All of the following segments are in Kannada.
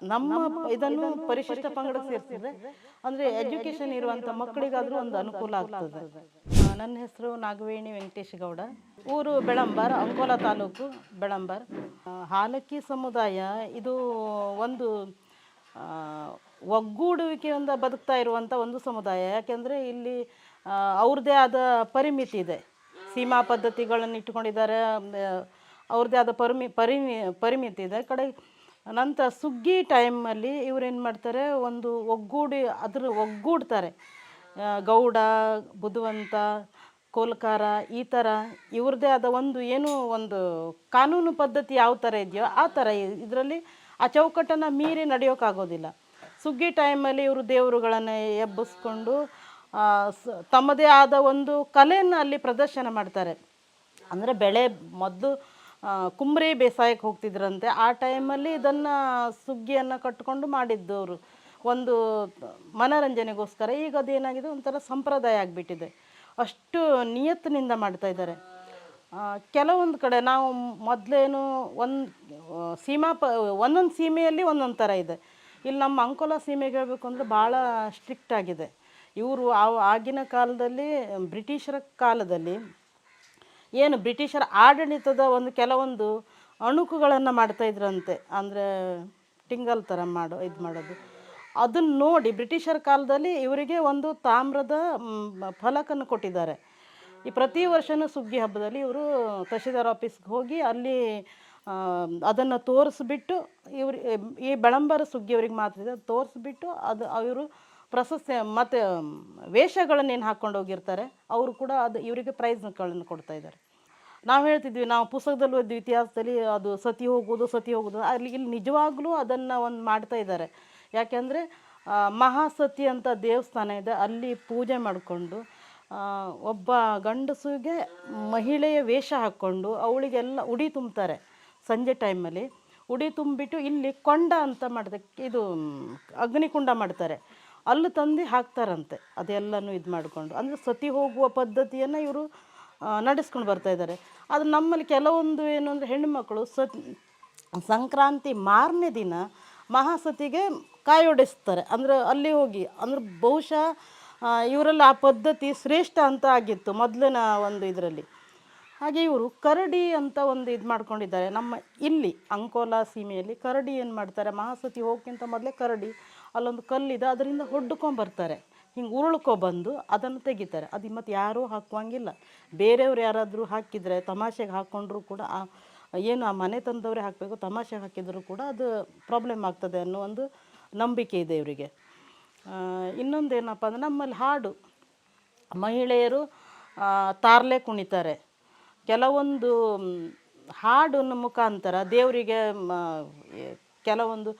ನಮ್ಮ ಇದನ್ನು ಪರಿಶಿಷ್ಟ ಪಂಗಡಕ್ಕೆ ಸೇರಿಸಿದ್ರೆ ಅಂದರೆ ಎಜುಕೇಷನ್ ಇರುವಂಥ ಮಕ್ಕಳಿಗಾದರೂ ಒಂದು ಅನುಕೂಲ ಆಗ್ತದೆ. ನನ್ನ ಹೆಸರು ನಾಗವೇಣಿ ವೆಂಕಟೇಶ್ ಗೌಡ, ಊರು ಬೆಳಂಬರ್, ಅಂಕೋಲಾ ತಾಲೂಕು ಬೆಳಂಬರ್. ಹಾಲಕ್ಕಿ ಸಮುದಾಯ ಇದು ಒಂದು ಒಗ್ಗೂಡುವಿಕೆಯಿಂದ ಬದುಕ್ತಾ ಇರುವಂಥ ಒಂದು ಸಮುದಾಯ. ಯಾಕೆಂದರೆ ಇಲ್ಲಿ ಅವ್ರದ್ದೇ ಆದ ಪರಿಮಿತಿ ಇದೆ, ಸೀಮಾ ಪದ್ಧತಿಗಳನ್ನು ಇಟ್ಕೊಂಡಿದ್ದಾರೆ, ಅವ್ರದ್ದೇ ಆದ ಪರಿಮಿತಿ ಇದೆ. ಕಡೆ ನಂತರ ಸುಗ್ಗಿ ಟೈಮಲ್ಲಿ ಇವ್ರೇನು ಮಾಡ್ತಾರೆ, ಒಂದು ಒಗ್ಗೂಡ್ತಾರೆ. ಗೌಡ, ಬುದ್ಧಿವಂತ, ಕೋಲ್ಕಾರ ಈ ಥರ ಇವ್ರದ್ದೇ ಆದ ಒಂದು ಕಾನೂನು ಪದ್ಧತಿ ಯಾವ ಥರ ಇದೆಯೋ ಆ ಥರ ಇದರಲ್ಲಿ ಆ ಚೌಕಟ್ಟನ್ನು ಮೀರಿ ನಡೆಯೋಕ್ಕಾಗೋದಿಲ್ಲ. ಸುಗ್ಗಿ ಟೈಮಲ್ಲಿ ಇವರು ದೇವರುಗಳನ್ನು ಎಬ್ಬಿಸ್ಕೊಂಡು ತಮ್ಮದೇ ಆದ ಒಂದು ಕಲೆಯನ್ನು ಅಲ್ಲಿ ಪ್ರದರ್ಶನ ಮಾಡ್ತಾರೆ. ಅಂದರೆ ಬೆಳೆ ಮೊದಲು ಕುಂಬ್ರಿ ಬೇಸಾಯಕ್ಕೆ ಹೋಗ್ತಿದ್ರಂತೆ, ಆ ಟೈಮಲ್ಲಿ ಇದನ್ನು ಸುಗ್ಗಿಯನ್ನು ಕಟ್ಕೊಂಡು ಮಾಡಿದ್ದವರು ಒಂದು ಮನೋರಂಜನೆಗೋಸ್ಕರ. ಈಗ ಅದೇನಾಗಿದೆ, ಒಂಥರ ಸಂಪ್ರದಾಯ ಆಗಿಬಿಟ್ಟಿದೆ, ಅಷ್ಟು ನಿಯತ್ತಿನಿಂದ ಮಾಡ್ತಾಯಿದ್ದಾರೆ. ಕೆಲವೊಂದು ಕಡೆ ನಾವು ಮೊದಲೇನು ಒಂದೊಂದು ಸೀಮೆಯಲ್ಲಿ ಒಂದೊಂದು ಥರ ಇದೆ. ಇಲ್ಲಿ ನಮ್ಮ ಅಂಕೋಲಾ ಸೀಮೆಗೆ ಹೇಳಬೇಕು ಅಂದರೆ ಭಾಳ ಸ್ಟ್ರಿಕ್ಟ್ ಆಗಿದೆ. ಇವರು ಆಗಿನ ಕಾಲದಲ್ಲಿ ಬ್ರಿಟಿಷರ ಕಾಲದಲ್ಲಿ ಏನು ಬ್ರಿಟಿಷರ ಆಡಳಿತದ ಕೆಲವೊಂದು ಅಣುಕುಗಳನ್ನು ಮಾಡ್ತಾಯಿದ್ರಂತೆ, ಅಂದರೆ ಟಿಂಗಲ್ ಥರ ಮಾಡೋದು. ಅದನ್ನು ನೋಡಿ ಬ್ರಿಟಿಷರ ಕಾಲದಲ್ಲಿ ಇವರಿಗೆ ಒಂದು ತಾಮ್ರದ ಫಲಕನ್ನು ಕೊಟ್ಟಿದ್ದಾರೆ. ಈ ಪ್ರತಿ ವರ್ಷವೂ ಸುಗ್ಗಿ ಹಬ್ಬದಲ್ಲಿ ಇವರು ತಹಶೀಲ್ದಾರ್ ಆಫೀಸ್ಗೆ ಹೋಗಿ ಅಲ್ಲಿ ಅದನ್ನು ತೋರಿಸ್ಬಿಟ್ಟು ಈ ಬೆಳಂಬರ ಸುಗ್ಗಿಯವ್ರಿಗೆ ಮಾತ್ರ ತೋರಿಸ್ಬಿಟ್ಟು ಅವರು ಪ್ರಶಸ್ತಿ ಮತ್ತು ವೇಷಗಳನ್ನೇನು ಹಾಕ್ಕೊಂಡು ಹೋಗಿರ್ತಾರೆ, ಅವರು ಕೂಡ ಇವರಿಗೆ ಪ್ರೈಸ್ಗಳನ್ನು ಕೊಡ್ತಾಯಿದ್ದಾರೆ. ನಾವು ಹೇಳ್ತಿದ್ವಿ, ನಾವು ಪುಸ್ತಕದಲ್ಲಿ ಓದಿದ್ವಿ ಇತಿಹಾಸದಲ್ಲಿ, ಅದು ಸತಿ ಹೋಗೋದು ಅಲ್ಲಿ ಇಲ್ಲಿ ನಿಜವಾಗ್ಲೂ ಅದನ್ನು ಮಾಡ್ತಾಯಿದ್ದಾರೆ. ಯಾಕೆಂದರೆ ಮಹಾಸತಿ ಅಂತ ದೇವಸ್ಥಾನ ಇದೆ, ಅಲ್ಲಿ ಪೂಜೆ ಮಾಡಿಕೊಂಡು ಒಬ್ಬ ಗಂಡಸಿಗೆ ಮಹಿಳೆಯ ವೇಷ ಹಾಕ್ಕೊಂಡು ಅವಳಿಗೆಲ್ಲ ಉಡಿ ತುಂಬ್ತಾರೆ. ಸಂಜೆ ಟೈಮಲ್ಲಿ ಉಡಿ ತುಂಬಿಬಿಟ್ಟು ಇಲ್ಲಿ ಕೊಂಡ ಅಂತ ಇದು ಅಗ್ನಿಕುಂಡ ಮಾಡ್ತಾರೆ, ಅಲ್ಲಿ ತಂದು ಹಾಕ್ತಾರಂತೆ. ಅದೆಲ್ಲನೂ ಇದು ಮಾಡಿಕೊಂಡು ಅಂದರೆ ಸತಿ ಹೋಗುವ ಪದ್ಧತಿಯನ್ನು ಇವರು ನಡೆಸ್ಕೊಂಡು ಬರ್ತಾಯಿದ್ದಾರೆ. ಅದು ನಮ್ಮಲ್ಲಿ ಕೆಲವೊಂದು ಏನು ಅಂದರೆ ಹೆಣ್ಣುಮಕ್ಕಳು ಸಂಕ್ರಾಂತಿ ಮಾರನೇ ದಿನ ಮಹಾಸತಿಗೆ ಕಾಯೊಡೆಸ್ತಾರೆ. ಅಂದರೆ ಅಲ್ಲಿ ಹೋಗಿ ಅಂದರೆ ಬಹುಶಃ ಇವರಲ್ಲಿ ಆ ಪದ್ಧತಿ ಶ್ರೇಷ್ಠ ಅಂತ ಆಗಿತ್ತು ಮೊದಲಿನ ಇದರಲ್ಲಿ. ಹಾಗೆ ಇವರು ಕರಡಿ ಅಂತ ಇದು ಮಾಡ್ಕೊಂಡಿದ್ದಾರೆ. ನಮ್ಮ ಇಲ್ಲಿ ಅಂಕೋಲಾ ಸೀಮೆಯಲ್ಲಿ ಕರಡಿ ಏನು ಮಾಡ್ತಾರೆ, ಮಹಾಸತಿ ಹೋಗೋಕ್ಕಿಂತ ಮೊದಲೇ ಕರಡಿ ಅಲ್ಲೊಂದು ಕಲ್ಲಿದೆ, ಅದರಿಂದ ಹೊಡ್ಕೊಂಬರ್ತಾರೆ, ಹಿಂಗೆ ಉರುಳ್ಕೊಬಂದು ಅದನ್ನು ತೆಗಿತಾರೆ. ಅದು ಮತ್ತು ಯಾರೂ ಹಾಕುವಂಗಿಲ್ಲ, ಬೇರೆಯವ್ರು ಯಾರಾದರೂ ಹಾಕಿದರೆ ತಮಾಷೆಗೆ ಹಾಕ್ಕೊಂಡ್ರೂ ಕೂಡ ಏನು ಆ ಮನೆ ತಂದವರೇ ಹಾಕಬೇಕು, ತಮಾಷೆಗೆ ಹಾಕಿದರೂ ಕೂಡ ಅದು ಪ್ರಾಬ್ಲಮ್ ಆಗ್ತದೆ ಅನ್ನೋ ಒಂದು ನಂಬಿಕೆ ಇದೆ ಇವರಿಗೆ. ಇನ್ನೊಂದೇನಪ್ಪ ಅಂದರೆ ನಮ್ಮಲ್ಲಿ ಹಾಡು, ಮಹಿಳೆಯರು ತಾರ್ಲೆ ಕುಣಿತಾರೆ. ಕೆಲವೊಂದು ಹಾಡಿನ ಮುಖಾಂತರ ದೇವರಿಗೆ ಕೆಲವೊಂದು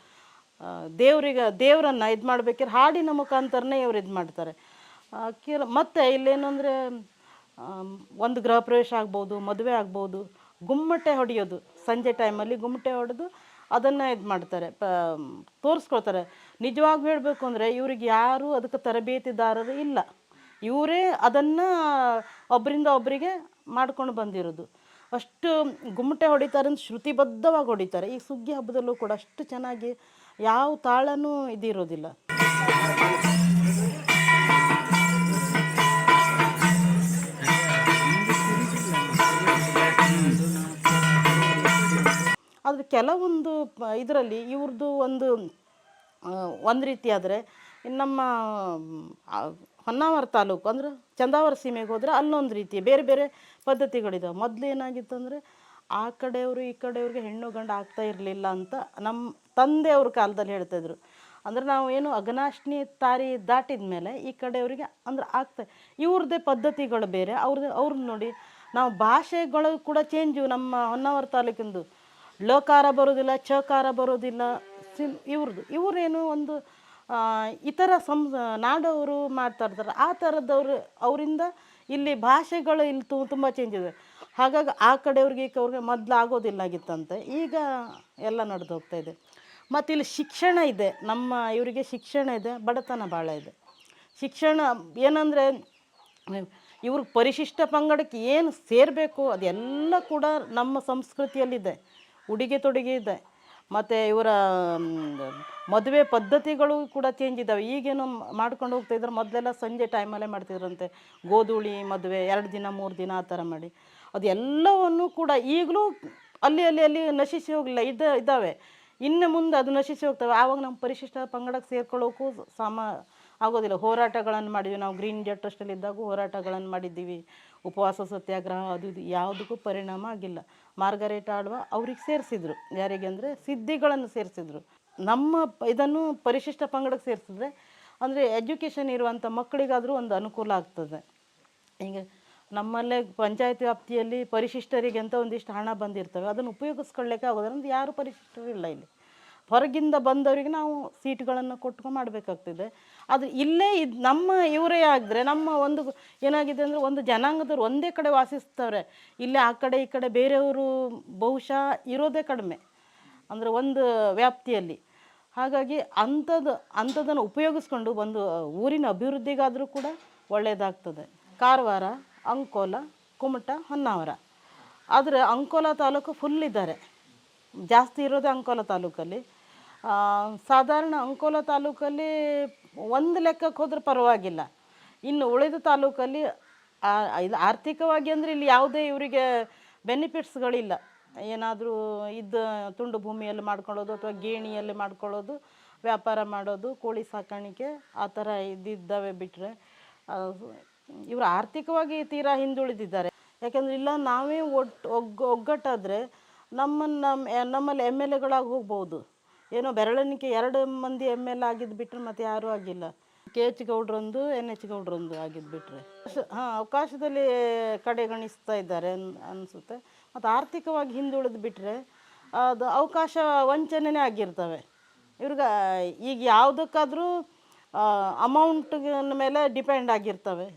ದೇವರನ್ನು ಇದು ಮಾಡಬೇಕಾದ್ರೆ ಹಾಡಿನ ಮುಖಾಂತರನೇ ಇವ್ರು ಇದು ಮಾಡ್ತಾರೆ. ಮತ್ತು ಇಲ್ಲೇನು ಅಂದರೆ ಒಂದು ಗೃಹ ಪ್ರವೇಶ ಆಗ್ಬೋದು, ಮದುವೆ ಆಗ್ಬೋದು, ಗುಮ್ಮಟೆ ಹೊಡೆಯೋದು ಸಂಜೆ ಟೈಮಲ್ಲಿ ಗುಮ್ಮಟೆ ಹೊಡೆದು ಅದನ್ನು ಇದು ಮಾಡ್ತಾರೆ, ತೋರಿಸ್ಕೊಳ್ತಾರೆ. ನಿಜವಾಗಿ ಹೇಳಬೇಕು ಅಂದರೆ ಇವ್ರಿಗೆ ಯಾರೂ ಅದಕ್ಕೆ ತರಬೇತಿದಾರರು ಇಲ್ಲ, ಇವರೇ ಅದನ್ನು ಒಬ್ಬರಿಂದ ಒಬ್ಬರಿಗೆ ಮಾಡ್ಕೊಂಡು ಬಂದಿರೋದು. ಅಷ್ಟು ಗುಮ್ಮಟೆ ಹೊಡಿತಾರೆ ಅಂತ ಶ್ರುತಿಬದ್ಧವಾಗಿ ಹೊಡಿತಾರೆ. ಈ ಸುಗ್ಗಿ ಹಬ್ಬದಲ್ಲೂ ಕೂಡ ಅಷ್ಟು ಚೆನ್ನಾಗಿ ಯಾವ ತಾಳನೂ ಇದಿರೋದಿಲ್ಲ. ಆದರೆ ಕೆಲವೊಂದು ಇದರಲ್ಲಿ ಇವ್ರದ್ದು ಒಂದು ರೀತಿ ಆದರೆ, ನಮ್ಮ ಹೊನ್ನಾವರ ತಾಲೂಕು ಅಂದರೆ ಚಂದಾವರ ಸೀಮೆಗೆ ಹೋದರೆ ಅಲ್ಲೊಂದು ರೀತಿ ಬೇರೆ ಬೇರೆ ಪದ್ಧತಿಗಳಿದ್ದಾವೆ. ಮೊದಲೇನಾಗಿತ್ತು ಅಂದರೆ ಆ ಕಡೆಯವರು ಈ ಕಡೆಯವ್ರಿಗೆ ಹೆಣ್ಣು ಗಂಡು ಆಗ್ತಾ ಇರಲಿಲ್ಲ ಅಂತ ನಮ್ಮ ತಂದೆಯವ್ರ ಕಾಲದಲ್ಲಿ ಹೇಳ್ತಾಯಿದ್ರು. ಅಂದರೆ ನಾವು ಏನು ಅಘನಾಶಿನಿ ತಾರಿ ದಾಟಿದ ಮೇಲೆ ಈ ಕಡೆಯವರಿಗೆ ಅಂದ್ರೆ ಇವ್ರದ್ದೇ ಪದ್ಧತಿಗಳು ಬೇರೆ, ಅವ್ರನ್ನ ನೋಡಿ ನಾವು ಭಾಷೆಗಳು ಕೂಡ ಚೇಂಜು. ನಮ್ಮ ಹೊನ್ನಾವರ ತಾಲೂಕಿಂದು ಲಕಾರ ಬರೋದಿಲ್ಲ, ಚಕಾರ ಬರೋದಿಲ್ಲ, ಇವರೇನು ಇತರ ನಾಡವರು ಮಾಡ್ತಾ ಇರ್ತಾರೆ, ಆ ಥರದವರು ಅವರಿಂದ ಇಲ್ಲಿ ಭಾಷೆಗಳು ಇಲ್ಲಿ ತುಂಬ ಚೇಂಜ್ ಇದೆ. ಹಾಗಾಗಿ ಆ ಕಡೆಯವ್ರಿಗೆ ಈ ಕಡೆಯವ್ರಿಗೆ ಮೊದಲು ಆಗೋದಿಲ್ಲಾಗಿತ್ತಂತೆ, ಈಗ ಎಲ್ಲ ನಡೆದು ಹೋಗ್ತಾಯಿದೆ. ಮತ್ತು ಇಲ್ಲಿ ಶಿಕ್ಷಣ ಇದೆ, ಇವರಿಗೆ ಶಿಕ್ಷಣ ಇದೆ, ಬಡತನ ಭಾಳ ಇದೆ. ಶಿಕ್ಷಣ ಏನಂದರೆ ಇವ್ರಿಗೆ ಪರಿಶಿಷ್ಟ ಪಂಗಡಕ್ಕೆ ಏನು ಸೇರಬೇಕು ಅದೆಲ್ಲ ಕೂಡ ನಮ್ಮ ಸಂಸ್ಕೃತಿಯಲ್ಲಿದೆ, ಉಡುಗೆ ತೊಡುಗೆ ಇದೆ. ಮತ್ತು ಇವರ ಮದುವೆ ಪದ್ಧತಿಗಳು ಕೂಡ ಚೇಂಜ್ ಇದ್ದಾವೆ. ಈಗೇನು ಮಾಡ್ಕೊಂಡು ಹೋಗ್ತಾಯಿದ್ರೆ ಮೊದಲೆಲ್ಲ ಸಂಜೆ ಟೈಮಲ್ಲೇ ಮಾಡ್ತಿದ್ರಂತೆ, ಗೋಧೂಳಿ ಮದುವೆ 2 ದಿನ 3 ದಿನ ಆ ಥರ ಮಾಡಿ. ಅದು ಎಲ್ಲವನ್ನು ಕೂಡ ಈಗಲೂ ಅಲ್ಲಿ ನಶಿಸಿ ಹೋಗಲಿಲ್ಲ, ಇದ್ದಾವೆ. ಇನ್ನು ಮುಂದೆ ಅದು ನಶಿಸಿ ಹೋಗ್ತವೆ. ಆವಾಗ ನಮ್ಮ ಪರಿಶಿಷ್ಟ ಪಂಗಡಕ್ಕೆ ಸೇರ್ಕೊಳ್ಳೋಕ್ಕೂ ಆಗೋದಿಲ್ಲ. ಹೋರಾಟಗಳನ್ನು ಮಾಡಿದ್ವಿ ನಾವು, ಗ್ರೀನ್ ಇಂಡಿಯಾ ಟ್ರಸ್ಟಲ್ಲಿ ಇದ್ದಾಗ ಹೋರಾಟಗಳನ್ನು ಮಾಡಿದ್ದೀವಿ, ಉಪವಾಸ ಸತ್ಯಾಗ್ರಹ ಅದು ಇದು, ಯಾವುದಕ್ಕೂ ಪರಿಣಾಮ ಆಗಿಲ್ಲ. ಮಾರ್ಗರೇಟ್ ಆಳ್ವ ಅವ್ರಿಗೆ ಸೇರಿಸಿದ್ರು, ಯಾರಿಗೆ ಅಂದರೆ ಸಿದ್ಧಿಗಳನ್ನು ಸೇರಿಸಿದ್ರು. ನಮ್ಮ ಇದನ್ನು ಪರಿಶಿಷ್ಟ ಪಂಗಡಕ್ಕೆ ಸೇರಿಸಿದ್ರೆ ಅಂದರೆ ಎಜುಕೇಷನ್ ಇರುವಂಥ ಮಕ್ಕಳಿಗಾದರೂ ಒಂದು ಅನುಕೂಲ ಆಗ್ತದೆ. ಈಗ ನಮ್ಮಲ್ಲೇ ಪಂಚಾಯತ್ ವ್ಯಾಪ್ತಿಯಲ್ಲಿ ಪರಿಶಿಷ್ಟರಿಗೆ ಅಂತ ಒಂದಿಷ್ಟು ಹಣ ಬಂದಿರ್ತವೆ, ಅದನ್ನು ಉಪಯೋಗಿಸ್ಕೊಳ್ಳಿಕ್ಕೆ ಆಗೋದಿಲ್ಲ. ಅಂದರೆ ಯಾರು ಪರಿಶಿಷ್ಟರಿಲ್ಲ ಇಲ್ಲಿ, ಹೊರಗಿಂದ ಬಂದವರಿಗೆ ನಾವು ಸೀಟ್ಗಳನ್ನು ಕೊಟ್ಕೊಂಡು ಮಾಡಬೇಕಾಗ್ತದೆ. ಅದು ಇಲ್ಲೇ ನಮ್ಮ ಇವರೇ ಆಗಿದ್ರೆ, ನಮ್ಮ ಒಂದು ಏನಾಗಿದೆ ಅಂದರೆ ಒಂದು ಜನಾಂಗದವ್ರು ಒಂದೇ ಕಡೆ ವಾಸಿಸ್ತಾರೆ, ಇಲ್ಲೇ ಆ ಕಡೆ ಈ ಕಡೆ ಬೇರೆಯವರು ಬಹುಶಃ ಇರೋದೇ ಕಡಿಮೆ, ಅಂದರೆ ಒಂದು ವ್ಯಾಪ್ತಿಯಲ್ಲಿ. ಹಾಗಾಗಿ ಅಂಥದ್ದನ್ನು ಉಪಯೋಗಿಸ್ಕೊಂಡು ಒಂದು ಊರಿನ ಅಭಿವೃದ್ಧಿಗಾದರೂ ಕೂಡ ಒಳ್ಳೆಯದಾಗ್ತದೆ. ಕಾರವಾರ, ಅಂಕೋಲ, ಕುಮಟಾ, ಹೊನ್ನಾವರ. ಆದರೆ ಅಂಕೋಲ ತಾಲೂಕು ಫುಲ್ ಇದ್ದಾರೆ, ಜಾಸ್ತಿ ಇರೋದೇ ಅಂಕೋಲ ತಾಲೂಕಲ್ಲಿ. ಸಾಧಾರಣ ಅಂಕೋಲ ತಾಲೂಕಲ್ಲಿ ಒಂದು ಲೆಕ್ಕಕ್ಕೆ ಹೋದ್ರೆ ಪರವಾಗಿಲ್ಲ. ಇನ್ನು ಉಳಿದ ತಾಲೂಕಲ್ಲಿ ಇದು ಆರ್ಥಿಕವಾಗಿ ಅಂದರೆ ಇಲ್ಲಿ ಯಾವುದೇ ಇವರಿಗೆ ಬೆನಿಫಿಟ್ಸ್ಗಳಿಲ್ಲ. ಏನಾದರೂ ತುಂಡು ಭೂಮಿಯಲ್ಲಿ ಮಾಡ್ಕೊಳ್ಳೋದು ಅಥವಾ ಗೇಣಿಯಲ್ಲಿ ಮಾಡ್ಕೊಳ್ಳೋದು, ವ್ಯಾಪಾರ ಮಾಡೋದು, ಕೋಳಿ ಸಾಕಾಣಿಕೆ ಆ ಥರ ಇದ್ದಾವೆ ಬಿಟ್ಟರೆ ಇವರು ಆರ್ಥಿಕವಾಗಿ ತೀರಾ ಹಿಂದುಳಿದಿದ್ದಾರೆ. ಯಾಕೆಂದರೆ ಇಲ್ಲ ನಾವೇ ಒಗ್ಗಟ್ಟಾದರೆ ನಮ್ಮಲ್ಲಿ ಎಮ್ ಎಲ್ ಎಗಳಾಗಿ ಹೋಗ್ಬೋದು. ಏನೋ ಬೆರಳೆಣಿಕೆ 2 ಮಂದಿ ಎಮ್ ಎಲ್ ಆಗಿದ್ದು ಬಿಟ್ಟರೆ ಮತ್ತು ಯಾರೂ ಆಗಿಲ್ಲ. ಕೆ ಎಚ್ ಗೌಡ್ರೊಂದು, ಎನ್ ಎಚ್ ಗೌಡ್ರೊಂದು ಆಗಿದ್ದು ಬಿಟ್ಟರೆ ಅವಕಾಶದಲ್ಲಿ ಕಡೆಗಣಿಸ್ತಾ ಇದ್ದಾರೆ ಅನಿಸುತ್ತೆ. ಮತ್ತು ಆರ್ಥಿಕವಾಗಿ ಹಿಂದುಳಿದು ಬಿಟ್ಟರೆ ಅದು ಅವಕಾಶ ವಂಚನೆ ಆಗಿರ್ತವೆ ಇವ್ರಿಗೆ. ಈಗ ಯಾವುದಕ್ಕಾದರೂ ಅಮೌಂಟ್ನ ಮೇಲೆ ಡಿಪೆಂಡ್ ಆಗಿರ್ತವೆ,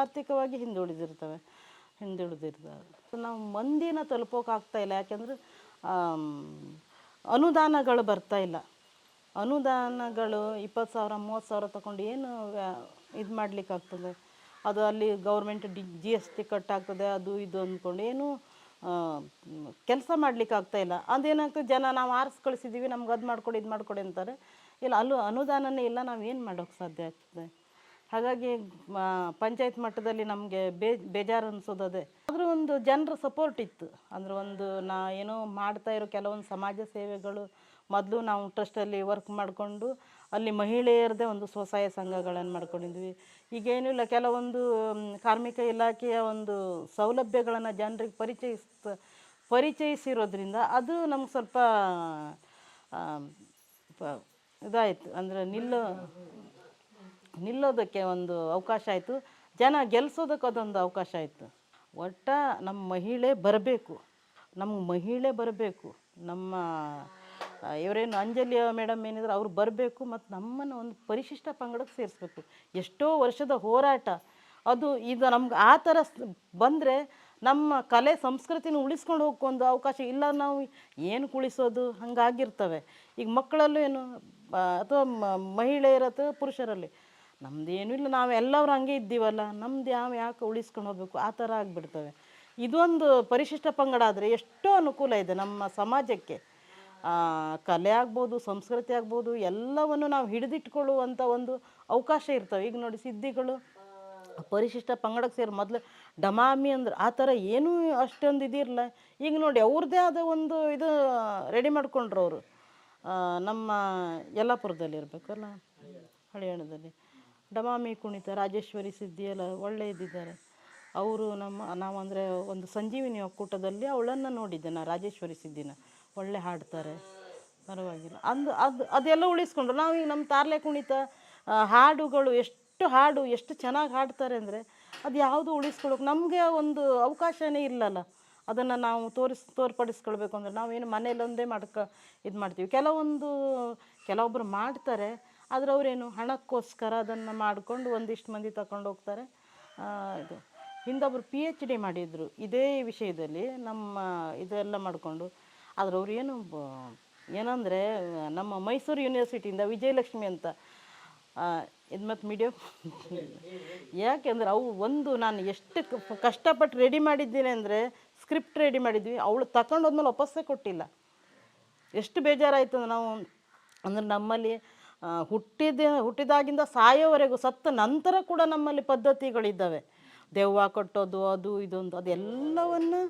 ಆರ್ಥಿಕವಾಗಿ ಹಿಂದುಳಿದಿರ್ತವೆ. ನಾವು ಮಂದಿನ ತಲುಪೋಕ್ಕಾಗ್ತಾಯಿಲ್ಲ, ಯಾಕೆಂದರೆ ಅನುದಾನಗಳು ಬರ್ತಾಯಿಲ್ಲ. ಅನುದಾನಗಳು 20,000 30,000 ತಗೊಂಡು ಏನು ಇದು ಮಾಡಲಿಕ್ಕಾಗ್ತದೆ? ಅದು ಅಲ್ಲಿ ಗೌರ್ಮೆಂಟ್ GST ಕಟ್ಟಾಗ್ತದೆ, ಅದು ಇದು ಅಂದ್ಕೊಂಡು ಏನು ಕೆಲಸ ಮಾಡಲಿಕ್ಕಾಗ್ತಾಯಿಲ್ಲ. ಅದೇನಾಗ್ತದೆ, ಜನ ನಾವು ಆರಿಸಿ ಕಳಿಸಿದ್ದೀವಿ, ನಮ್ಗೆ ಅದು ಮಾಡಿಕೊಡಿ ಇದು ಮಾಡಿಕೊಡಿ ಅಂತಾರೆ. ಇಲ್ಲ, ಅನುದಾನನೇ ಇಲ್ಲ, ನಾವು ಏನು ಮಾಡೋಕ್ಕೆ ಸಾಧ್ಯ ಆಗ್ತದೆ? ಹಾಗಾಗಿ ಪಂಚಾಯತ್ ಮಟ್ಟದಲ್ಲಿ ನಮಗೆ ಬೇಜಾರು ಅನಿಸೋದದೇ. ಆದರೂ ಒಂದು ಜನರ ಸಪೋರ್ಟ್ ಇತ್ತು. ಅಂದರೆ ಒಂದು ಏನೋ ಮಾಡ್ತಾಯಿರೋ ಕೆಲವೊಂದು ಸಮಾಜ ಸೇವೆಗಳು. ಮೊದಲು ನಾವು ಟ್ರಸ್ಟಲ್ಲಿ ವರ್ಕ್ ಮಾಡಿಕೊಂಡು ಅಲ್ಲಿ ಮಹಿಳೆಯರದೇ ಒಂದು ಸ್ವಸಹಾಯ ಸಂಘಗಳನ್ನು ಮಾಡ್ಕೊಂಡಿದ್ವಿ. ಈಗೇನೂ ಇಲ್ಲ, ಕೆಲವೊಂದು ಕಾರ್ಮಿಕ ಇಲಾಖೆಯ ಒಂದು ಸೌಲಭ್ಯಗಳನ್ನು ಜನರಿಗೆ ಪರಿಚಯಿಸಿರೋದ್ರಿಂದ ಅದು ನಮ್ಗೆ ಸ್ವಲ್ಪ ಇದಾಯಿತು. ಅಂದರೆ ನಿಲ್ಲೋದಕ್ಕೆ ಒಂದು ಅವಕಾಶ ಆಯಿತು, ಜನ ಗೆಲ್ಲಿಸೋದಕ್ಕೆ ಅದೊಂದು ಅವಕಾಶ ಆಯಿತು. ಒಟ್ಟು ನಮ್ಮ ಮಹಿಳೆ ಬರಬೇಕು, ನಮ್ಮ ಇವರೇನು ಅಂಜಲಿ ಮೇಡಮ್ ಏನಿದ್ರು ಅವ್ರು ಬರಬೇಕು, ಮತ್ತು ನಮ್ಮನ್ನು ಒಂದು ಪರಿಶಿಷ್ಟ ಪಂಗಡಕ್ಕೆ ಸೇರಿಸ್ಬೇಕು. ಎಷ್ಟೋ ವರ್ಷದ ಹೋರಾಟ ಅದು. ಈಗ ನಮ್ಗೆ ಆ ಥರ ಬಂದರೆ ನಮ್ಮ ಕಲೆ ಸಂಸ್ಕೃತಿನ ಉಳಿಸ್ಕೊಂಡು ಹೋಗ್ಕೊಂಡು ಅವಕಾಶ ಇಲ್ಲ. ನಾವು ಏನು ಉಳಿಸೋದು ಹಂಗಾಗಿರ್ತವೆ. ಈಗ ಮಕ್ಕಳಲ್ಲೂ ಏನು ಅಥವಾ ಮಹಿಳೆಯರ ಅಥವಾ ಪುರುಷರಲ್ಲಿ ನಮ್ಮದೇನೂ ಇಲ್ಲ, ನಾವೆಲ್ಲರೂ ಹಂಗೆ ಇದ್ದೀವಲ್ಲ, ನಮ್ದು ಯಾಕೆ ಉಳಿಸ್ಕೊಂಡು ಹೋಗ್ಬೇಕು, ಆ ಥರ ಆಗಿಬಿಡ್ತವೆ. ಇದೊಂದು ಪರಿಶಿಷ್ಟ ಪಂಗಡ ಆದರೆ ಎಷ್ಟೋ ಅನುಕೂಲ ಇದೆ ನಮ್ಮ ಸಮಾಜಕ್ಕೆ. ಕಲೆ ಆಗ್ಬೋದು, ಸಂಸ್ಕೃತಿ ಆಗ್ಬೋದು, ಎಲ್ಲವನ್ನು ನಾವು ಹಿಡಿದಿಟ್ಕೊಳ್ಳುವಂಥ ಒಂದು ಅವಕಾಶ ಇರ್ತವೆ. ಈಗ ನೋಡಿ, ಸಿದ್ಧಿಗಳು ಪರಿಶಿಷ್ಟ ಪಂಗಡಕ್ಕೆ ಸೇರಿ ಮೊದಲು ಡಮಾಮಿ ಅಂದ್ರೆ ಆ ಥರ ಏನೂ ಅಷ್ಟೊಂದು ಇದಿರಲ್ಲ. ಈಗ ನೋಡಿ ಅವ್ರದ್ದೇ ಆದ ಒಂದು ಇದು ರೆಡಿ ಮಾಡ್ಕೊಂಡ್ರು ಅವರು. ನಮ್ಮ ಯಲ್ಲಾಪುರದಲ್ಲಿ ಇರಬೇಕಲ್ಲ, ಹಳಿಯಾಳದಲ್ಲಿ ಡಮಾಮಿ ಕುಣಿತ ರಾಜೇಶ್ವರಿ ಸಿದ್ಧಿ ಎಲ್ಲ ಒಳ್ಳೆ ಇದ್ದಿದ್ದಾರೆ ಅವರು. ನಾವು ಅಂದರೆ ಒಂದು ಸಂಜೀವಿನಿ ಒಕ್ಕೂಟದಲ್ಲಿ ಅವಳನ್ನು ನೋಡಿದ್ದೆ ನಾನು, ರಾಜೇಶ್ವರಿ ಸಿದ್ಧಿನ. ಒಳ್ಳೆ ಹಾಡ್ತಾರೆ, ಪರವಾಗಿಲ್ಲ. ಅದೆಲ್ಲ ಉಳಿಸ್ಕೊಂಡ್ರು. ನಾವು ಈಗ ನಮ್ಮ ತಾರ್ಲೆ ಕುಣಿತ ಹಾಡುಗಳು ಎಷ್ಟು ಚೆನ್ನಾಗಿ ಹಾಡ್ತಾರೆ ಅಂದರೆ ಅದು ಯಾವುದು ಉಳಿಸ್ಕೊಳ್ಳೋಕೆ ನಮಗೆ ಒಂದು ಅವಕಾಶನೇ ಇಲ್ಲಲ್ಲ. ಅದನ್ನು ನಾವು ತೋರ್ಪಡಿಸ್ಕೊಳ್ಬೇಕು ಅಂದರೆ ನಾವೇನು ಮನೇಲೊಂದೇ ಇದು ಮಾಡ್ತೀವಿ. ಕೆಲವೊಬ್ಬರು ಮಾಡ್ತಾರೆ, ಆದರೆ ಅವರೇನು ಹಣಕ್ಕೋಸ್ಕರ ಅದನ್ನು ಮಾಡಿಕೊಂಡು ಒಂದಿಷ್ಟು ಮಂದಿ ತಗೊಂಡು ಹೋಗ್ತಾರೆ. ಇದು ಹಿಂದೊಬ್ಬರು PhD ಮಾಡಿದರು ಇದೇ ವಿಷಯದಲ್ಲಿ, ಇದೆಲ್ಲ ಮಾಡಿಕೊಂಡು. ಆದರೆ ಅವ್ರು ಏನಂದರೆ ನಮ್ಮ ಮೈಸೂರು ಯೂನಿವರ್ಸಿಟಿಯಿಂದ ವಿಜಯಲಕ್ಷ್ಮಿ ಅಂತ ಇದು ಮತ್ತು ಮೀಡಿಯಮ್ ಯಾಕೆಂದರೆ ನಾನು ಎಷ್ಟು ಕಷ್ಟಪಟ್ಟು ರೆಡಿ ಮಾಡಿದ್ದೀನಿ ಅಂದರೆ, ಸ್ಕ್ರಿಪ್ಟ್ ರೆಡಿ ಮಾಡಿದ್ವಿ, ಅವಳು ತಗೊಂಡೋದ್ಮೇಲೆ ವಾಪಸ್ಸೇ ಕೊಟ್ಟಿಲ್ಲ. ಎಷ್ಟು ಬೇಜಾರಾಯಿತು ನಾವು ಅಂದರೆ ನಮ್ಮಲ್ಲಿ ಹುಟ್ಟಿದಾಗಿಂದ ಸಾಯೋವರೆಗೂ ಸತ್ತ ನಂತರ ಕೂಡ ನಮ್ಮಲ್ಲಿ ಪದ್ಧತಿಗಳಿದ್ದಾವೆ. ದೆವ್ವ ಕಟ್ಟೋದು ಅದು ಇದು ಅಂತ ಅದೆಲ್ಲವನ್ನು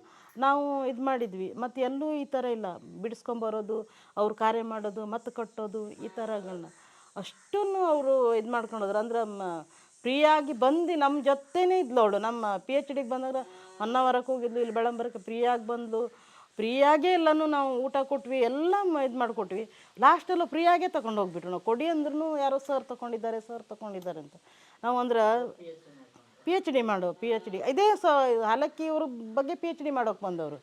ನಾವು ಇದು ಮಾಡಿದ್ವಿ. ಮತ್ತು ಎಲ್ಲೂ ಈ ಥರ ಇಲ್ಲ. ಬಿಡಿಸ್ಕೊಂಬರೋದು, ಅವ್ರು ಕಾರ್ಯ ಮಾಡೋದು, ಮತ್ತು ಕಟ್ಟೋದು ಈ ಥರಗಳನ್ನ ಅಷ್ಟನ್ನು ಅವರು ಇದು ಮಾಡ್ಕೊಂಡೋದ್ರು. ಅಂದ್ರೆ ಫ್ರೀಯಾಗಿ ಬಂದು ನಮ್ಮ ಜೊತೆನೇ ಇದ್ಲವಳು. ನಮ್ಮ PhDಗೆ ಬಂದಾಗ ಹೊನ್ನಾವರಕ್ಕೆ ಹೋಗಿದ್ಲು, ಇಲ್ಲಿ ಬೆಳಂಬರಕ್ಕೆ ಫ್ರೀಯಾಗಿ ಬಂದಳು. ಫ್ರೀಯಾಗೇ ಎಲ್ಲನೂ ನಾವು ಊಟ ಕೊಟ್ವಿ, ಎಲ್ಲ ಇದು ಮಾಡಿಕೊಟ್ವಿ. ಲಾಸ್ಟೆಲ್ಲ ಫ್ರೀಯಾಗೇ ತೊಗೊಂಡು ಹೋಗ್ಬಿಟ್ರು. ನಾವು ಕೊಡಿ ಅಂದ್ರೂ ಯಾರೋ ಸರ್ ತೊಗೊಂಡಿದ್ದಾರೆ ಅಂತ. ನಾವು ಅಂದ್ರೆ PhD ಇದೇ ಹಾಲಕ್ಕಿಯವ್ರ ಬಗ್ಗೆ PhD ಮಾಡೋಕೆ ಬಂದವರು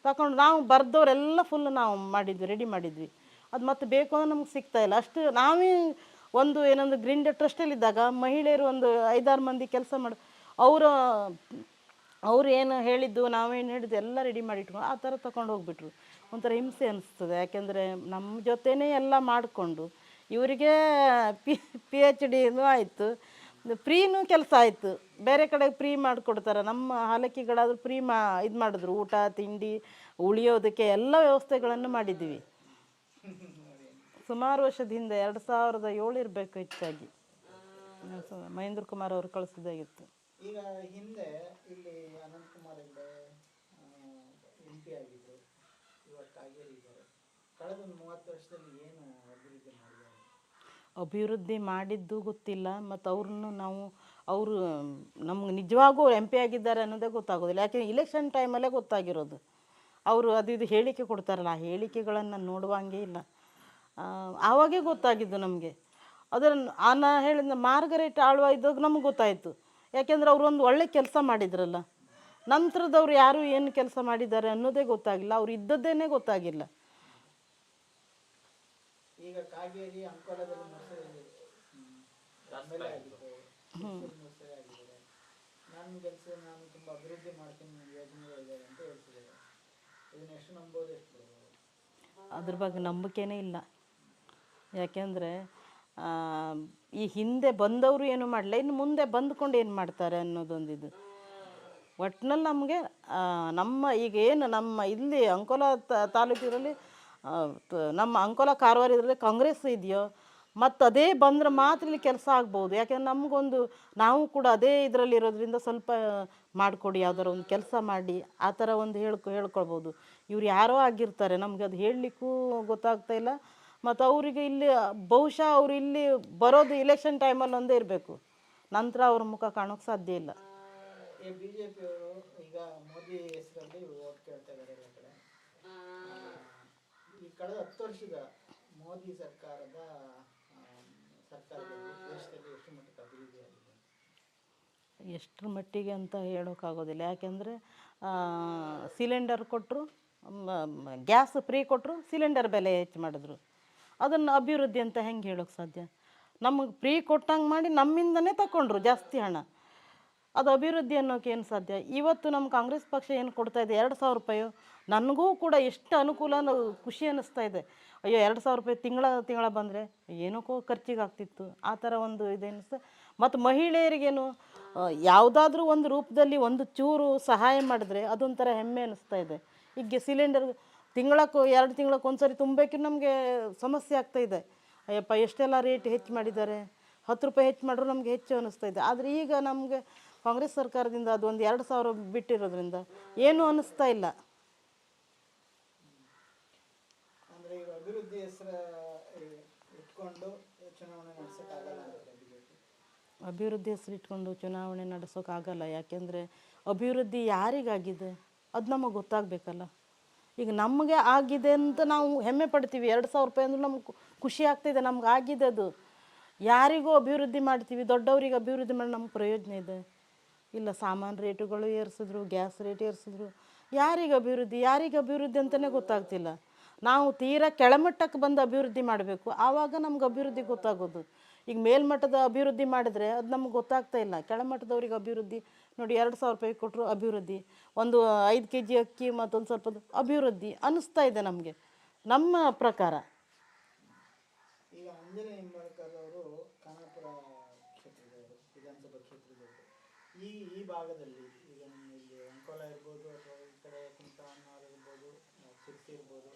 ತಗೊಂಡು ನಾವು ಬರ್ದವರೆಲ್ಲ ಫುಲ್ ನಾವು ಮಾಡಿದ್ವಿ, ರೆಡಿ ಮಾಡಿದ್ವಿ. ಅದು ಮತ್ತೆ ಬೇಕು ಅಂದ್ರೆ ನಮ್ಗೆ ಸಿಗ್ತಾಯಿಲ್ಲ. ಅಷ್ಟು ನಾವೇ ಒಂದು ಏನೊಂದು ಗ್ರೀನ್ ಡೇ ಟ್ರಸ್ಟಲ್ಲಿದ್ದಾಗ ಮಹಿಳೆಯರು ಒಂದು 5-6 ಮಂದಿ ಕೆಲಸ ಮಾಡಿ ಅವ್ರು ಏನು ಹೇಳಿದ್ದು ನಾವೇನು ಹೇಳಿದ್ದು ಎಲ್ಲ ರೆಡಿ ಮಾಡಿಟ್ಕೊಂಡು ಆ ಥರ ತೊಗೊಂಡು ಹೋಗ್ಬಿಟ್ರು. ಒಂಥರ ಹಿಂಸೆ ಅನಿಸ್ತದೆ. ಯಾಕೆಂದರೆ ನಮ್ಮ ಜೊತೆನೇ ಎಲ್ಲ ಮಾಡಿಕೊಂಡು ಇವರಿಗೆ PhDನೂ ಆಯಿತು, ಫ್ರೀನೂ ಕೆಲಸ ಆಯಿತು. ಬೇರೆ ಕಡೆ ಫ್ರೀ ಮಾಡಿಕೊಡ್ತಾರೆ. ನಮ್ಮ ಹಾಲಕ್ಕಿಗಳಾದರೂ ಫ್ರೀ ಇದು ಮಾಡಿದ್ರು. ಊಟ ತಿಂಡಿ ಉಳಿಯೋದಕ್ಕೆ ಎಲ್ಲ ವ್ಯವಸ್ಥೆಗಳನ್ನು ಮಾಡಿದ್ವಿ. ಸುಮಾರು ವರ್ಷದ ಹಿಂದೆ 2007 ಇರಬೇಕು ಹೆಚ್ಚಾಗಿ. ಮಹೇಂದ್ರ ಕುಮಾರ್ ಅವರು ಕಳಿಸಿದಾಗಿತ್ತು. ಈಗ ಹಿಂದೆ ಇಲ್ಲಿ ಅನಂತಕುಮಾರ್ ಹೆಗಡೆ MP ಆಗಿದ್ದರು, ಇವಾಗ ಕಾಗೇರಿ ಇದ್ದಾರೆ. ಕಳೆದ 30 ವರ್ಷದಲ್ಲಿ ಏನು ಅಭಿವೃದ್ಧಿ ಮಾಡಿದ್ದಾರೆ? ಅಭಿವೃದ್ಧಿ ಮಾಡಿದ್ದು ಗೊತ್ತಿಲ್ಲ. ಮತ್ತು ಅವರು ನಮ್ಗೆ ನಿಜವಾಗೂ MP ಆಗಿದ್ದಾರೆ ಅನ್ನೋದೇ ಗೊತ್ತಾಗೋದಿಲ್ಲ. ಯಾಕೆಂದರೆ ಇಲೆಕ್ಷನ್ ಟೈಮಲ್ಲೇ ಗೊತ್ತಾಗಿರೋದು. ಅವರು ಅದು ಇದು ಹೇಳಿಕೆ ಕೊಡ್ತಾರಲ್ಲ, ಆ ಹೇಳಿಕೆಗಳನ್ನು ನೋಡುವಂಗೆ ಇಲ್ಲ. ಆವಾಗೇ ಗೊತ್ತಾಗಿದ್ದು ನಮಗೆ. ಅದನ್ನು ಹೇಳಿದ ಮಾರ್ಗರೇಟ್ ಆಳ್ವ ಇದ್ದಾಗ ನಮಗೆ ಗೊತ್ತಾಯಿತು. ಯಾಕೆಂದರೆ ಅವರು ಒಂದು ಒಳ್ಳೆ ಕೆಲಸ ಮಾಡಿದ್ರಲ್ಲ. ನಂತರದವ್ರು ಯಾರು ಏನು ಕೆಲಸ ಮಾಡಿದ್ದಾರೆ ಅನ್ನೋದೇ ಗೊತ್ತಾಗಿಲ್ಲ. ಅವ್ರು ಇದ್ದದ್ದೇನೆ ಗೊತ್ತಾಗಿಲ್ಲ. ಈಗ ಕಾಗೇರಿ ಅಂಕೋಲದಲ್ಲಿ ನಾನು ತುಂಬ ಅಭಿವೃದ್ಧಿ ಮಾಡ್ತೀನಿ ಯೋಜನೆಗಳಿದ್ದಾರೆ ಅಂತ ಹೇಳ್ತಿದ್ದಾರೆ. ಇದನ್ನ ಎಷ್ಟು ನಂಬೋದು, ಎಷ್ಟು ಅದ್ರ ಬಗ್ಗೆ ನಂಬಿಕೆನೇ ಇಲ್ಲ. ಯಾಕೆಂದರೆ ಈ ಹಿಂದೆ ಬಂದವರು ಏನು ಮಾಡಲಿಲ್ಲ, ಇನ್ನು ಮುಂದೆ ಬಂದ್ಕೊಂಡು ಏನು ಮಾಡ್ತಾರೆ ಅನ್ನೋದೊಂದಿದು. ಒಟ್ಟಿನಲ್ಲಿ ನಮಗೆ ಈಗ ಏನು ನಮ್ಮ ಇಲ್ಲಿ ಅಂಕೋಲ ತಾಲೂಕಿನಲ್ಲಿ ನಮ್ಮ ಅಂಕೋಲ ಕಾರವಾರ ಇದರಲ್ಲಿ ಕಾಂಗ್ರೆಸ್ ಇದೆಯೋ ಮತ್ತು ಅದೇ ಬಂದರೆ ಮಾತ್ರ ಇಲ್ಲಿ ಕೆಲಸ ಆಗ್ಬೋದು. ಯಾಕೆಂದ್ರೆ ನಮಗೊಂದು ನಾವು ಕೂಡ ಅದೇ ಇದರಲ್ಲಿ ಇರೋದ್ರಿಂದ ಸ್ವಲ್ಪ ಮಾಡಿಕೊಡಿ, ಯಾವ್ದಾರು ಒಂದು ಕೆಲಸ ಮಾಡಿ ಆ ಥರ ಒಂದು ಹೇಳ್ಕೊಳ್ಬೋದು. ಇವ್ರು ಯಾರೋ ಆಗಿರ್ತಾರೆ, ನಮ್ಗೆ ಅದು ಹೇಳಲಿಕ್ಕೂ ಗೊತ್ತಾಗ್ತಾಯಿಲ್ಲ. ಮತ್ತು ಅವರಿಗೆ ಇಲ್ಲಿ ಬಹುಶಃ ಅವರು ಇಲ್ಲಿ ಬರೋದು ಇಲೆಕ್ಷನ್ ಟೈಮಲ್ಲಿ ಒಂದೇ ಇರಬೇಕು, ನಂತರ ಅವ್ರ ಮುಖ ಕಾಣೋಕ್ಕೆ ಸಾಧ್ಯ ಇಲ್ಲ. BJP ಅವರು ಈಗ ಮೋದಿ ಹೆಸರಲ್ಲಿ ಓಟ್ ಕೇಳ್ತಾ ಇದ್ದಾರೆ ಎಲ್ಲ ಕಡೆ. ಈ ಕಳೆದ 10 ವರ್ಷದ ಮೋದಿ ಸರ್ಕಾರದಲ್ಲಿ ದೇಶದಲ್ಲಿ ಎಷ್ಟು ಮಟ್ಟಿಗೆ ಅಭಿವೃದ್ಧಿ ಆಗಿದೆ? ಎಷ್ಟರ ಮಟ್ಟಿಗೆ ಅಂತ ಹೇಳೋಕ್ಕಾಗೋದಿಲ್ಲ. ಯಾಕೆಂದರೆ ಸಿಲಿಂಡರ್ ಕೊಟ್ಟರು, ಗ್ಯಾಸ್ ಫ್ರೀ ಕೊಟ್ಟರು, ಸಿಲಿಂಡರ್ ಬೆಲೆ ಹೆಚ್ಚು ಮಾಡಿದ್ರು. ಅದನ್ನು ಅಭಿವೃದ್ಧಿ ಅಂತ ಹೆಂಗೆ ಹೇಳೋಕ್ಕೆ ಸಾಧ್ಯ? ನಮಗೆ ಫ್ರೀ ಕೊಟ್ಟಂಗೆ ಮಾಡಿ ನಮ್ಮಿಂದನೇ ತಗೊಂಡ್ರು ಜಾಸ್ತಿ ಹಣ. ಅದು ಅಭಿವೃದ್ಧಿ ಅನ್ನೋಕೆ ಏನು ಸಾಧ್ಯ? ಇವತ್ತು ನಮ್ಮ ಕಾಂಗ್ರೆಸ್ ಪಕ್ಷ ಏನು ಕೊಡ್ತಾಯಿದೆ, 2,000 ರೂಪಾಯಿ. ನನಗೂ ಕೂಡ ಎಷ್ಟು ಅನುಕೂಲ, ಖುಷಿ ಅನ್ನಿಸ್ತಾ ಇದೆ. ಅಯ್ಯೋ 2,000 ರೂಪಾಯಿ ತಿಂಗಳ ಬಂದರೆ ಏನಕ್ಕೋ ಖರ್ಚಿಗೆ ಆಗ್ತಿತ್ತು, ಆ ಥರ ಒಂದು ಇದೇನಿಸ್ತು. ಮತ್ತು ಮಹಿಳೆಯರಿಗೇನು ಯಾವುದಾದ್ರೂ ಒಂದು ರೂಪದಲ್ಲಿ ಒಂದು ಚೂರು ಸಹಾಯ ಮಾಡಿದ್ರೆ ಅದೊಂಥರ ಹೆಮ್ಮೆ ಅನ್ನಿಸ್ತಾ ಇದೆ. ಈಗ ಸಿಲಿಂಡರ್ 2 ತಿಂಗಳಕ್ಕೆ ಒಂದು ಸರಿ ತುಂಬಬೇಕಿದ್ರೆ ನಮಗೆ ಸಮಸ್ಯೆ ಆಗ್ತಾಯಿದೆ. ಅಯ್ಯಪ್ಪ ಎಷ್ಟೆಲ್ಲ ರೇಟ್ ಹೆಚ್ಚು ಮಾಡಿದ್ದಾರೆ, 10 ರೂಪಾಯಿ ಹೆಚ್ಚು ಮಾಡಿದ್ರು ನಮಗೆ ಹೆಚ್ಚು ಅನ್ನಿಸ್ತಾ ಇದೆ. ಆದರೆ ಈಗ ನಮಗೆ ಕಾಂಗ್ರೆಸ್ ಸರ್ಕಾರದಿಂದ ಅದು ಒಂದು 2,000 ಬಿಟ್ಟಿರೋದ್ರಿಂದ ಏನೂ ಅನ್ನಿಸ್ತಾ ಇಲ್ಲ. ಅಂದರೆ ಈಗ ಅಭಿವೃದ್ಧಿ ಹೆಸರು ಇಟ್ಕೊಂಡು ಚುನಾವಣೆ ನಡೆಸೋಕ್ಕಾಗಲ್ಲ. ಅಭಿವೃದ್ಧಿ ಹೆಸರು ಇಟ್ಕೊಂಡು ಚುನಾವಣೆ ನಡೆಸೋಕ್ಕಾಗಲ್ಲ. ಯಾಕೆಂದರೆ ಅಭಿವೃದ್ಧಿ ಯಾರಿಗಾಗಿದೆ ಅದು ನಮಗೆ ಗೊತ್ತಾಗಬೇಕಲ್ಲ. ಈಗ ನಮಗೆ ಆಗಿದೆ ಅಂತ ನಾವು ಹೆಮ್ಮೆ ಪಡ್ತೀವಿ. 2,000 ರೂಪಾಯಿ ಅಂದ್ರೆ ನಮ್ಗೆ ಖುಷಿ ಆಗ್ತಾಯಿದೆ, ನಮ್ಗೆ ಆಗಿದೆ. ಅದು ಯಾರಿಗೂ ಅಭಿವೃದ್ಧಿ ಮಾಡ್ತೀವಿ, ದೊಡ್ಡವರಿಗೆ ಅಭಿವೃದ್ಧಿ ಮಾಡಿ ನಮ್ಗೆ ಪ್ರಯೋಜನ ಇದೆ ಇಲ್ಲ. ಸಾಮಾನು ರೇಟುಗಳು ಏರಿಸಿದ್ರು, ಗ್ಯಾಸ್ ರೇಟ್ ಏರಿಸಿದ್ರು, ಯಾರಿಗೆ ಅಭಿವೃದ್ಧಿ ಅಂತಲೇ ಗೊತ್ತಾಗ್ತಿಲ್ಲ. ನಾವು ತೀರಾ ಕೆಳಮಟ್ಟಕ್ಕೆ ಬಂದು ಅಭಿವೃದ್ಧಿ ಮಾಡಬೇಕು, ಆವಾಗ ನಮ್ಗೆ ಅಭಿವೃದ್ಧಿ ಗೊತ್ತಾಗೋದು. ಈಗ ಮೇಲ್ಮಟ್ಟದ ಅಭಿವೃದ್ಧಿ ಮಾಡಿದ್ರೆ ಅದು ನಮ್ಗೆ ಗೊತ್ತಾಗ್ತಾ ಇಲ್ಲ. ಕೆಳಮಟ್ಟದವ್ರಿಗೆ ಅಭಿವೃದ್ಧಿ ನೋಡಿ, 2,000 ರೂಪಾಯಿ ಕೊಟ್ಟರು ಅಭಿವೃದ್ಧಿ, ಒಂದು 5 kg ಅಕ್ಕಿ ಮತ್ತೊಂದು ಸ್ವಲ್ಪ ಅಭಿವೃದ್ಧಿ ಅನ್ನಿಸ್ತಾ ಇದೆ ನಮಗೆ, ನಮ್ಮ ಪ್ರಕಾರ. ಈಗ ಅಂಜಲಿ ನಿಂಬಾಳ್ಕರ್ ಅವರು ಖಾನಾಪುರ ಕ್ಷೇತ್ರದವರು, ವಿಧಾನಸಭಾ ಕ್ಷೇತ್ರದವರು. ಈ ಭಾಗದಲ್ಲಿ ಈಗ ನಮ್ಮ ಇಲ್ಲಿ ಅಂಕೋಲ ಇರ್ಬೋದು ಅಥವಾ ಈ ಕಡೆ ಕುಮಟಾ ಇರ್ಬೋದು, ಶಿರ್ಸಿ ಇರ್ಬೋದು,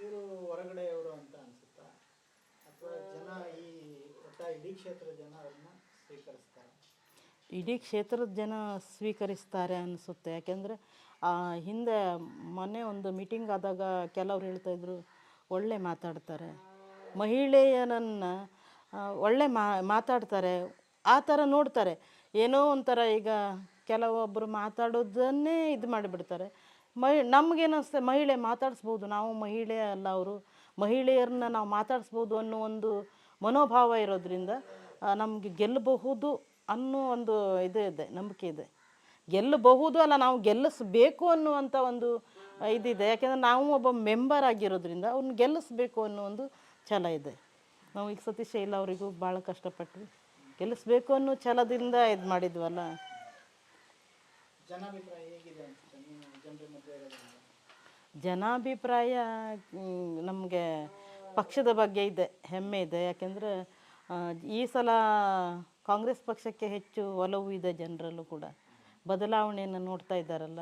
ಇವರು ಹೊರಗಡೆಯವರು ಅಂತ ಅನಿಸುತ್ತಾ, ಅಥವಾ ಜನ ಈ ಒಟ್ಟ ಇಡೀ ಕ್ಷೇತ್ರದ ಜನ ಅವ್ರನ್ನ ಸ್ವೀಕರಿಸ್ತಾರೆ? ಇಡೀ ಕ್ಷೇತ್ರದ ಜನ ಸ್ವೀಕರಿಸ್ತಾರೆ ಅನಿಸುತ್ತೆ. ಯಾಕೆಂದರೆ ಹಿಂದೆ ಮೊನ್ನೆ ಒಂದು ಮೀಟಿಂಗ್ ಆದಾಗ ಕೆಲವ್ರು ಹೇಳ್ತಾಯಿದ್ರು ಒಳ್ಳೆ ಮಾತಾಡ್ತಾರೆ, ಮಹಿಳೆಯರನ್ನು ಒಳ್ಳೆ ಮಾತಾಡ್ತಾರೆ, ಆ ಥರ ನೋಡ್ತಾರೆ. ಏನೋ ಒಂಥರ ಈಗ ಕೆಲವೊಬ್ಬರು ಮಾತಾಡೋದನ್ನೇ ಇದು ಮಾಡಿಬಿಡ್ತಾರೆ. ನಮಗೇನಿಸ್ತದೆ, ಮಹಿಳೆ ಮಾತಾಡಿಸ್ಬೋದು, ನಾವು ಮಹಿಳೆ ಅಲ್ಲ ಅವರು, ಮಹಿಳೆಯರನ್ನ ನಾವು ಮಾತಾಡಿಸ್ಬೋದು ಅನ್ನೋ ಒಂದು ಮನೋಭಾವ ಇರೋದ್ರಿಂದ ನಮಗೆ ಗೆಲ್ಲಬಹುದು ಅನ್ನೋ ಒಂದು ಇದು ಇದೆ, ನಂಬಿಕೆ ಇದೆ. ಗೆಲ್ಲಬಹುದು ಅಲ್ಲ, ನಾವು ಗೆಲ್ಲಿಸ್ಬೇಕು ಅನ್ನುವಂಥ ಒಂದು ಇದಿದೆ. ಯಾಕೆಂದರೆ ನಾವು ಒಬ್ಬ ಮೆಂಬರ್ ಆಗಿರೋದ್ರಿಂದ ಅವ್ರನ್ನ ಗೆಲ್ಲಿಸ್ಬೇಕು ಅನ್ನೋ ಒಂದು ಛಲ ಇದೆ. ನಾವು ಈಗ ಸತೀಶ್ ಶೈಲ ಅವರಿಗೂ ಭಾಳ ಕಷ್ಟಪಟ್ಟು ಗೆಲ್ಲಿಸ್ಬೇಕು ಅನ್ನೋ ಛಲದಿಂದ ಇದು ಮಾಡಿದ್ವಲ್ಲ. ಜನಾಭಿಪ್ರಾಯ ಹೇಗಿದೆ ಅನ್ಸುತ್ತೆ ನೀವು ಜನರ ಮಧ್ಯೆ ಇರೋದ್ರಿಂದ? ಜನಾಭಿಪ್ರಾಯ ನಮಗೆ ಪಕ್ಷದ ಬಗ್ಗೆ ಇದೆ, ಹೆಮ್ಮೆ ಇದೆ. ಯಾಕೆಂದರೆ ಈ ಸಲ ಕಾಂಗ್ರೆಸ್ ಪಕ್ಷಕ್ಕೆ ಹೆಚ್ಚು ಒಲವು ಇದೆ ಜನರಲ್ಲೂ ಕೂಡ. ಬದಲಾವಣೆಯನ್ನು ನೋಡ್ತಾ ಇದ್ದಾರಲ್ಲ.